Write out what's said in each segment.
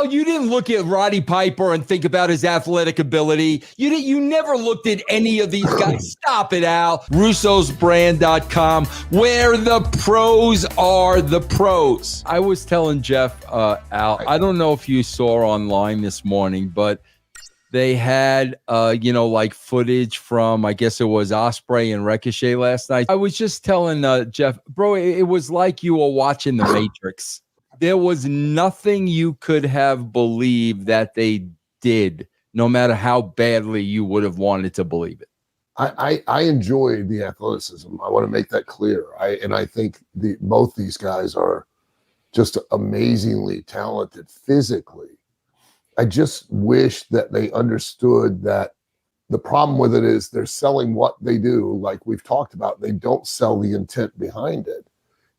Al, you didn't look at Roddy Piper and think about his athletic ability. You never looked at any of these guys. Stop it, Al. Russo'sBrand.com, where the pros are the pros. I was telling Jeff, Al, I don't know if you saw online this morning, but they had, like footage from, I guess it was Ospreay and Ricochet last night. I was just telling Jeff, bro, it was like you were watching The Matrix. There was nothing you could have believed that they did, no matter how badly you would have wanted to believe it. I enjoy the athleticism. I want to make that clear. I think both these guys are just amazingly talented physically. I just wish that they understood that the problem with it is they're selling what they do, like we've talked about. They don't sell the intent behind it.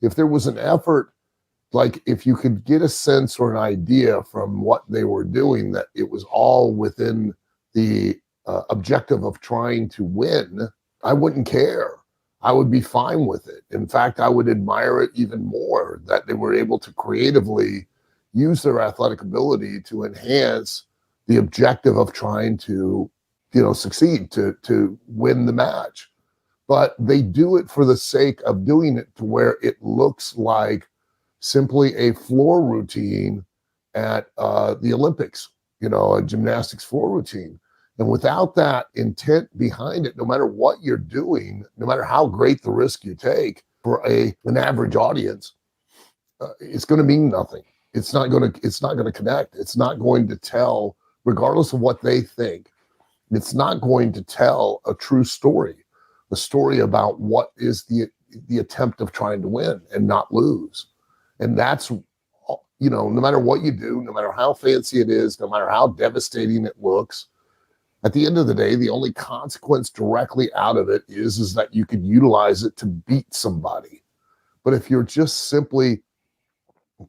If there was an effort, like if you could get a sense or an idea from what they were doing, that it was all within the objective of trying to win, I wouldn't care. I would be fine with it. In fact, I would admire it even more that they were able to creatively use their athletic ability to enhance the objective of trying to, succeed, to win the match. But they do it for the sake of doing it to where it looks like simply a floor routine at the Olympics, a gymnastics floor routine. And without that intent behind it, no matter what you're doing, no matter how great the risk you take for an average audience, it's going to mean nothing. It's not going to connect. It's not going to tell, regardless of what they think, it's not going to tell a true story, a story about what is the attempt of trying to win and not lose. And that's, no matter what you do, no matter how fancy it is, no matter how devastating it looks, at the end of the day, the only consequence directly out of it is that you could utilize it to beat somebody. But if you're just simply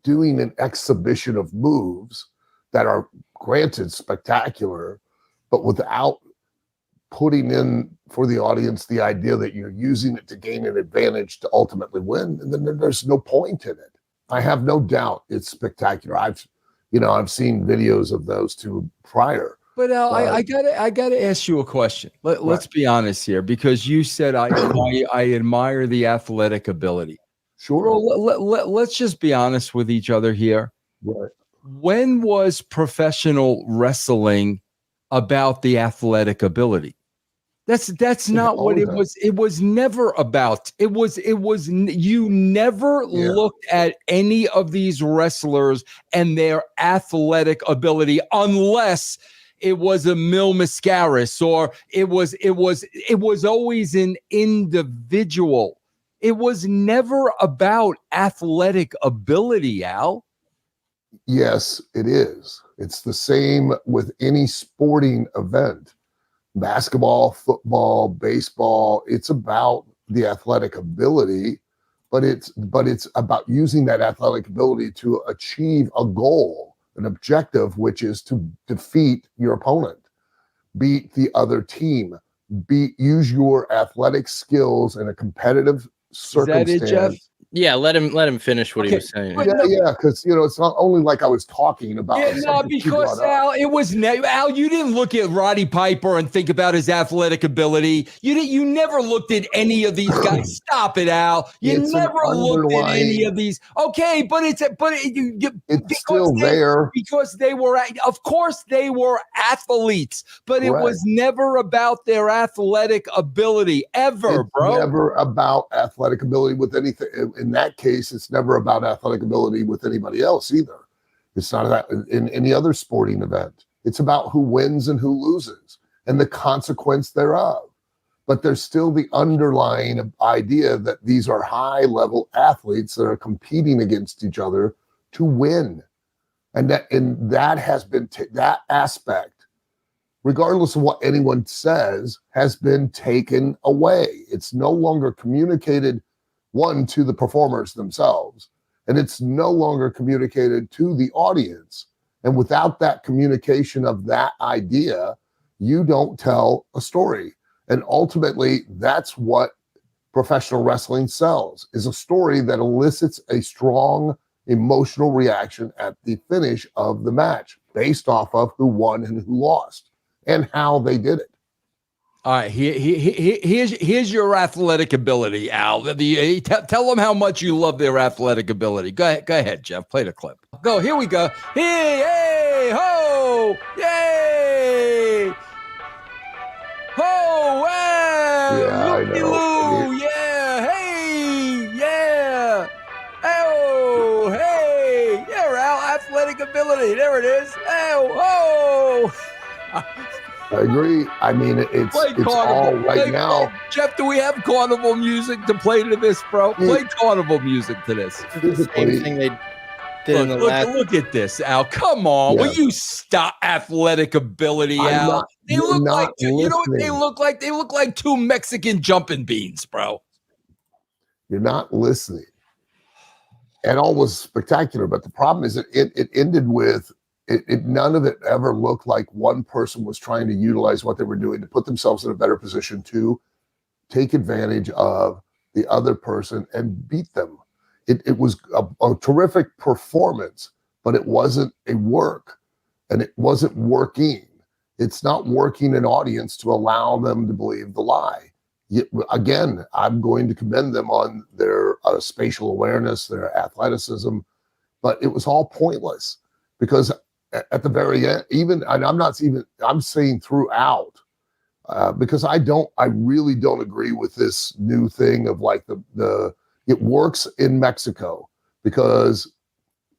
doing an exhibition of moves that are granted spectacular, but without putting in for the audience the idea that you're using it to gain an advantage to ultimately win, and then there's no point in it. I have no doubt it's spectacular. I've seen videos of those two prior. But Al, I gotta ask you a question. Let's be honest here, because you said I admire the athletic ability. Sure. Let's just be honest with each other here. Right. When was professional wrestling about the athletic ability? That's not what it was. It was never about. It was you never looked at any of these wrestlers and their athletic ability unless it was a Mil Mascaris, or it was always an individual. It was never about athletic ability, Al. Yes, it is. It's the same with any sporting event. Basketball, football, baseball, it's about the athletic ability, but it's about using that athletic ability to achieve a goal, an objective, which is to defeat your opponent, beat the other team, use your athletic skills in a competitive circumstance. Is that it, Jeff? Yeah, let him finish what he was saying. Yeah, because it's not only like I was talking about. Yeah, no, because Al, Al, you didn't look at Roddy Piper and think about his athletic ability. You never looked at any of these guys. Stop it, Al. You never looked at any of these. Okay, but it's still there because they were. Of course, they were athletes, but it was never about their athletic ability ever, bro. Never about athletic ability with anything. In that case, it's never about athletic ability with anybody else either. It's not that in any other sporting event. It's about who wins and who loses and the consequence thereof. But there's still the underlying idea that these are high-level athletes that are competing against each other to win. And that has been that aspect, regardless of what anyone says, has been taken away. It's no longer communicated to the performers themselves, and it's no longer communicated to the audience. And without that communication of that idea, you don't tell a story. And ultimately, that's what professional wrestling sells, is a story that elicits a strong emotional reaction at the finish of the match based off of who won and who lost and how they did it. All right, here's your athletic ability, Al. Tell them how much you love their athletic ability. Go ahead, Jeff. Play the clip. Go. Here we go. Hey, ho, yay, ho, wow, Yeah, I know. yeah, hey, yeah, oh, hey, yeah, Al. Athletic ability. There it is. Oh, ho. I agree. I mean, it's all right now. Jeff, do we have carnival music to play to this, bro? Play carnival music to this. The same thing they did in the last. Look at this, Al. Come on. Yeah. Will you stop athletic ability, Al? They look like, you know what they look like? They look like two Mexican jumping beans, bro. You're not listening. And all was spectacular, but the problem is that it ended with none of it ever looked like one person was trying to utilize what they were doing to put themselves in a better position to take advantage of the other person and beat them. It was a terrific performance, but it wasn't a work, and it wasn't working. It's not working an audience to allow them to believe the lie. Again, I'm going to commend them on their spatial awareness, their athleticism, but it was all pointless because at the very end, I'm saying throughout, because I really don't agree with this new thing of like it works in Mexico because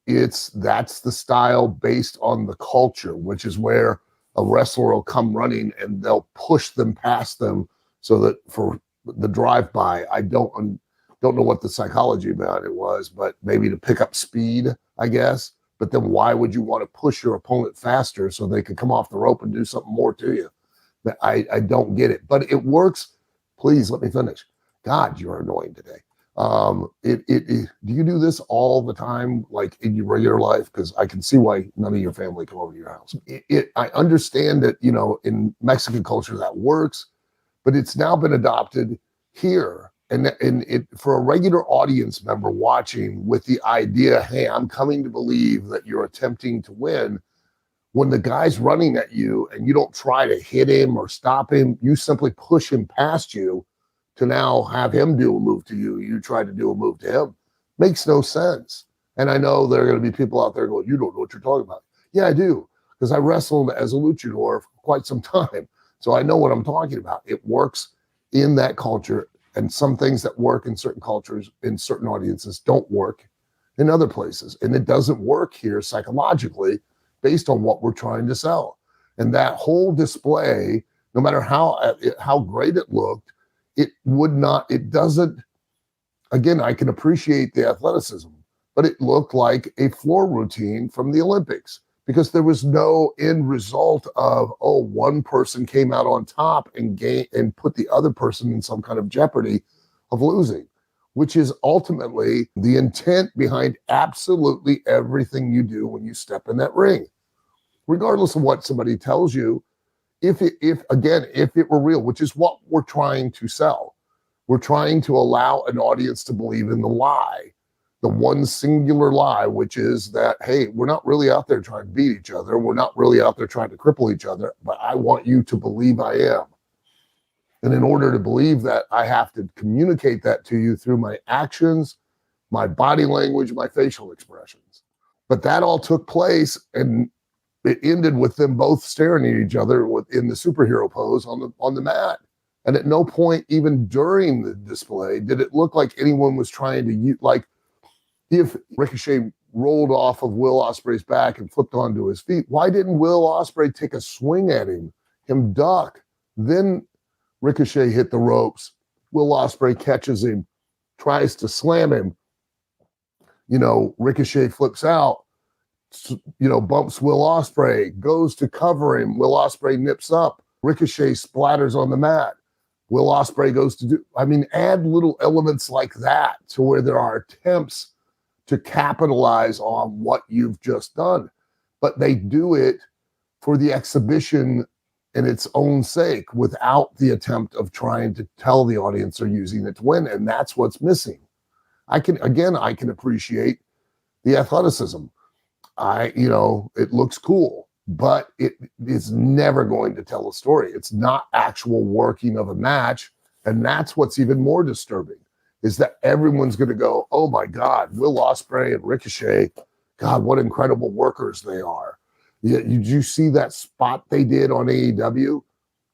that's the style based on the culture, which is where a wrestler will come running and they'll push them past them so that for the drive-by, I don't know what the psychology about it was, but maybe to pick up speed, I guess. But then why would you want to push your opponent faster so they can come off the rope and do something more to you? I don't get it, but it works. Please let me finish. God, you're annoying today. Do you do this all the time, like in your regular life? Because I can see why none of your family come over to your house. I understand that, in Mexican culture that works, but it's now been adopted here. And for a regular audience member watching with the idea, hey, I'm coming to believe that you're attempting to win. When the guy's running at you and you don't try to hit him or stop him, you simply push him past you to now have him do a move to you. You try to do a move to him. Makes no sense. And I know there are going to be people out there going, you don't know what you're talking about. Yeah, I do, because I wrestled as a luchador for quite some time. So I know what I'm talking about. It works in that culture. And some things that work in certain cultures, in certain audiences, don't work in other places. And it doesn't work here psychologically based on what we're trying to sell. And that whole display, no matter how great it looked, it doesn't, again, I can appreciate the athleticism, but it looked like a floor routine from the Olympics because there was no end result of, one person came out on top and put the other person in some kind of jeopardy of losing, which is ultimately the intent behind absolutely everything you do when you step in that ring. Regardless of what somebody tells you, if it were real, which is what we're trying to sell, we're trying to allow an audience to believe in the lie. The one singular lie, which is that, hey, we're not really out there trying to beat each other. We're not really out there trying to cripple each other, but I want you to believe I am. And in order to believe that, I have to communicate that to you through my actions, my body language, my facial expressions. But that all took place, and it ended with them both staring at each other in the superhero pose on the mat. And at no point, even during the display, did it look like anyone was trying to if Ricochet rolled off of Will Ospreay's back and flipped onto his feet, why didn't Will Ospreay take a swing at him duck? Then Ricochet hit the ropes. Will Ospreay catches him, tries to slam him. Ricochet flips out, bumps Will Ospreay, goes to cover him. Will Ospreay nips up. Ricochet splatters on the mat. Will Ospreay goes to add little elements like that to where there are attempts to capitalize on what you've just done. But they do it for the exhibition in its own sake without the attempt of trying to tell the audience they're using it to win. And that's what's missing. I can appreciate the athleticism. It looks cool, but it is never going to tell a story. It's not actual working of a match. And that's what's even more disturbing, is that everyone's going to go, oh my God, Will Ospreay and Ricochet, God, what incredible workers they are. Did you see that spot they did on AEW?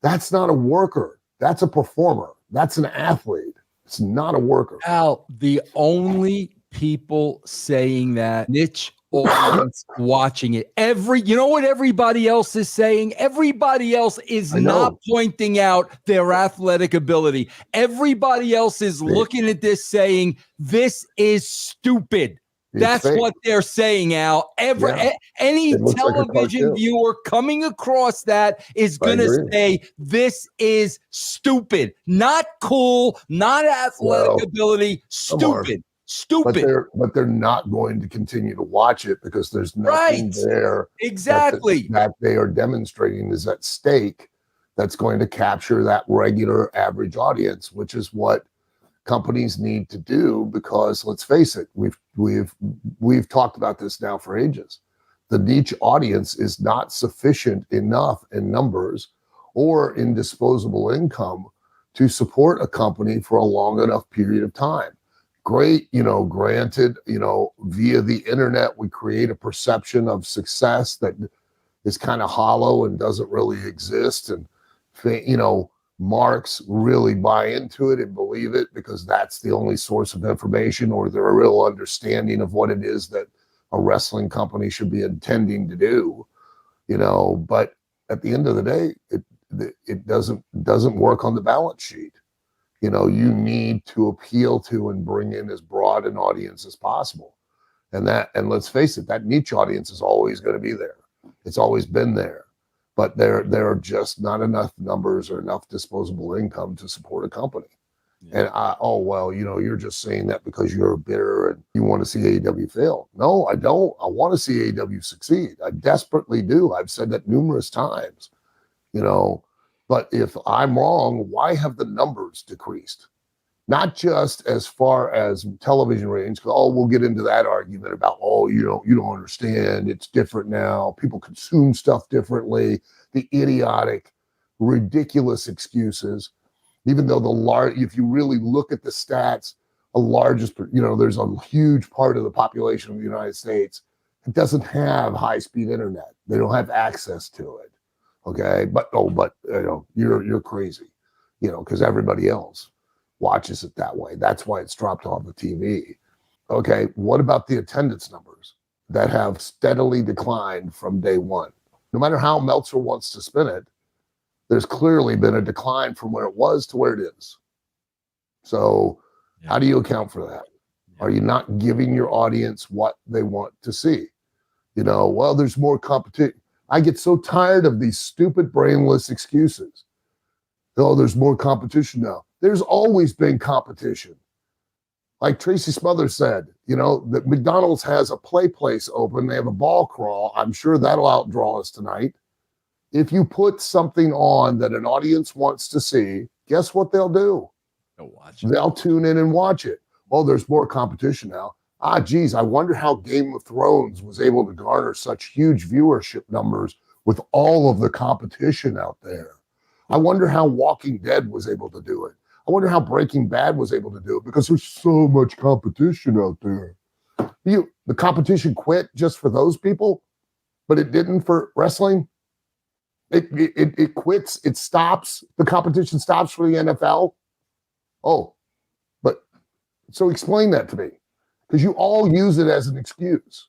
That's not a worker. That's a performer. That's an athlete. It's not a worker. Al, the only people saying that niche audience watching it. You know what everybody else is saying? Everybody else is not pointing out their athletic ability. Everybody else is looking at this saying, this is stupid. That's what they're saying, Al. Any television viewer coming across that is going to say, this is stupid. Not cool, not athletic ability, stupid. Stupid. But they're not going to continue to watch it because there's nothing there that they are demonstrating is at stake that's going to capture that regular average audience, which is what companies need to do. Because let's face it, we've talked about this now for ages. The niche audience is not sufficient enough in numbers or in disposable income to support a company for a long enough period of time. Great, granted, via the internet, we create a perception of success that is kind of hollow and doesn't really exist. And, marks really buy into it and believe it because that's the only source of information or their real understanding of what it is that a wrestling company should be intending to do, but at the end of the day, it doesn't work on the balance sheet. You need to appeal to and bring in as broad an audience as possible. And let's face it, that niche audience is always going to be there. It's always been there. But there are just not enough numbers or enough disposable income to support a company. Yeah. And you're just saying that because you're bitter and you want to see AEW fail. No, I don't. I want to see AEW succeed. I desperately do. I've said that numerous times, But if I'm wrong, why have the numbers decreased? Not just as far as television ratings. We'll get into that argument about, you don't understand. It's different now. People consume stuff differently. The idiotic, ridiculous excuses. Even though if you really look at the stats, there's a huge part of the population of the United States that doesn't have high-speed internet. They don't have access to it. Okay, but you're crazy, because everybody else watches it that way. That's why it's dropped off the TV. Okay, what about the attendance numbers that have steadily declined from day one? No matter how Meltzer wants to spin it, there's clearly been a decline from where it was to where it is. So how do you account for that? Are you not giving your audience what they want to see? There's more competition. I get so tired of these stupid, brainless excuses. There's more competition now. There's always been competition. Like Tracy Smothers said, that McDonald's has a play place open. They have a ball crawl. I'm sure that'll outdraw us tonight. If you put something on that an audience wants to see, guess what they'll do? They'll tune in and watch it. There's more competition now. I wonder how Game of Thrones was able to garner such huge viewership numbers with all of the competition out there. I wonder how Walking Dead was able to do it. I wonder how Breaking Bad was able to do it because there's so much competition out there. The competition quit just for those people, but it didn't for wrestling. It quits. It stops. The competition stops for the NFL. So explain that to me. Because you all use it as an excuse.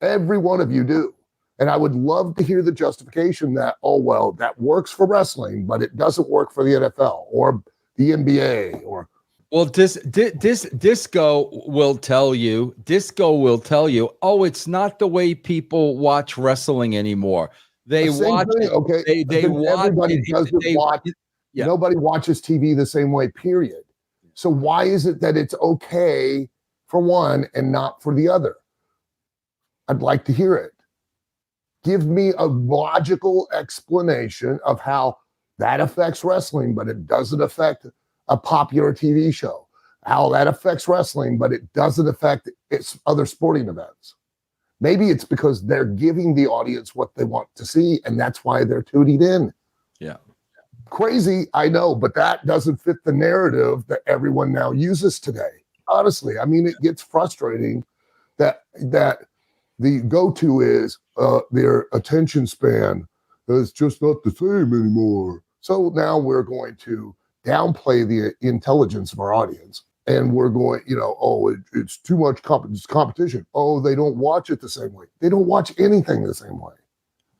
Every one of you do. And I would love to hear the justification that, that works for wrestling, but it doesn't work for the NFL or the NBA or. Well, Disco will tell you, it's not the way people watch wrestling anymore. They watch it. Okay. They watch it. Nobody watches TV the same way, period. So why is it that it's okay for one and not for the other? I'd like to hear it. Give me a logical explanation of how that affects wrestling, but it doesn't affect a popular TV show. how that affects wrestling, but it doesn't affect its other sporting events. Maybe it's because they're giving the audience what they want to see, and that's why they're tuning in. Yeah. Crazy, I know, but that doesn't fit the narrative that everyone now uses today. Honestly, I mean, it gets frustrating that the go-to is their attention span is just not the same anymore. So now we're going to downplay the intelligence of our audience. And we're going, it's too much competition. Oh, they don't watch it the same way. They don't watch anything the same way.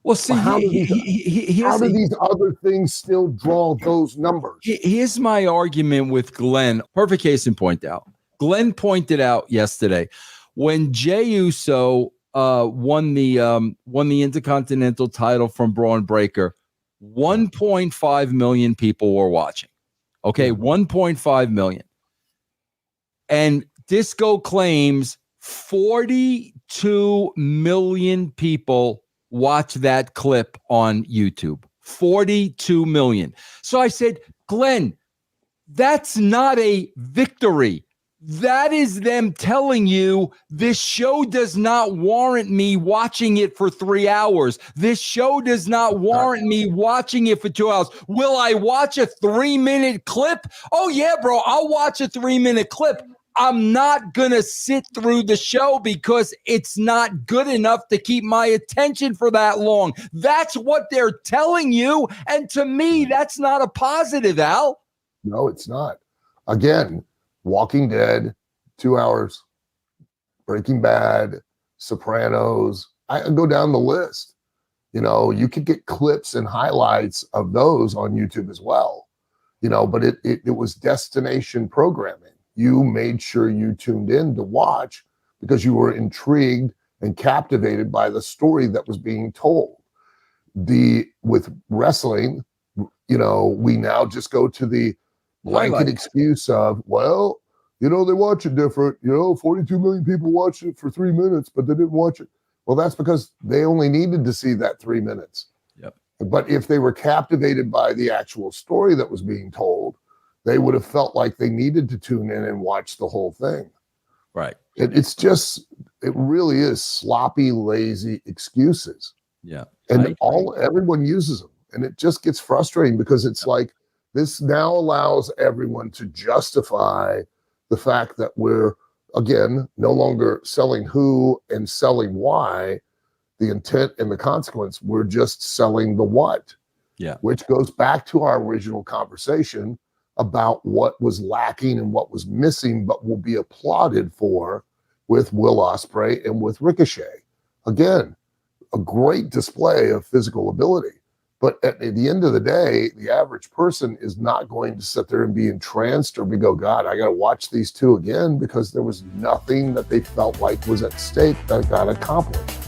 Well, see, how do these other things still draw those numbers? Here's my argument with Glenn. Perfect case in point out. Glenn pointed out yesterday when Jey Uso won the Intercontinental title from Braun Breaker, 1.5 million people were watching. Okay, 1.5 million. And Disco claims 42 million people watch that clip on YouTube. 42 million. So I said, Glenn, that's not a victory. That is them telling you this show does not warrant me watching it for 3 hours. This show does not warrant me watching it for 2 hours. Will I watch a 3-minute clip? Oh, yeah, bro, I'll watch a 3-minute clip. I'm not going to sit through the show because it's not good enough to keep my attention for that long. That's what they're telling you. And to me, that's not a positive, Al. No, it's not. Again, Walking Dead, 2 hours, Breaking Bad, Sopranos. I go down the list. You could get clips and highlights of those on YouTube as well. But it was destination programming. You made sure you tuned in to watch because you were intrigued and captivated by the story that was being told. With wrestling, we now just go to the blanket excuse of, they watch it different. 42 million people watched it for 3 minutes, but they didn't watch it. Well, that's because they only needed to see that 3 minutes. Yep. But if they were captivated by the actual story that was being told, they would have felt like they needed to tune in and watch the whole thing. Right. It really is sloppy, lazy excuses. Yeah. And everyone uses them. And it just gets frustrating because it's like this now allows everyone to justify the fact that we're, again, no longer selling who and selling why, the intent and the consequence. We're just selling the what. Yeah. Which goes back to our original conversation about what was lacking and what was missing, but will be applauded for with Will Ospreay and with Ricochet. Again, a great display of physical ability. But at the end of the day, the average person is not going to sit there and be entranced or go, God, I got to watch these two again, because there was nothing that they felt like was at stake that got accomplished.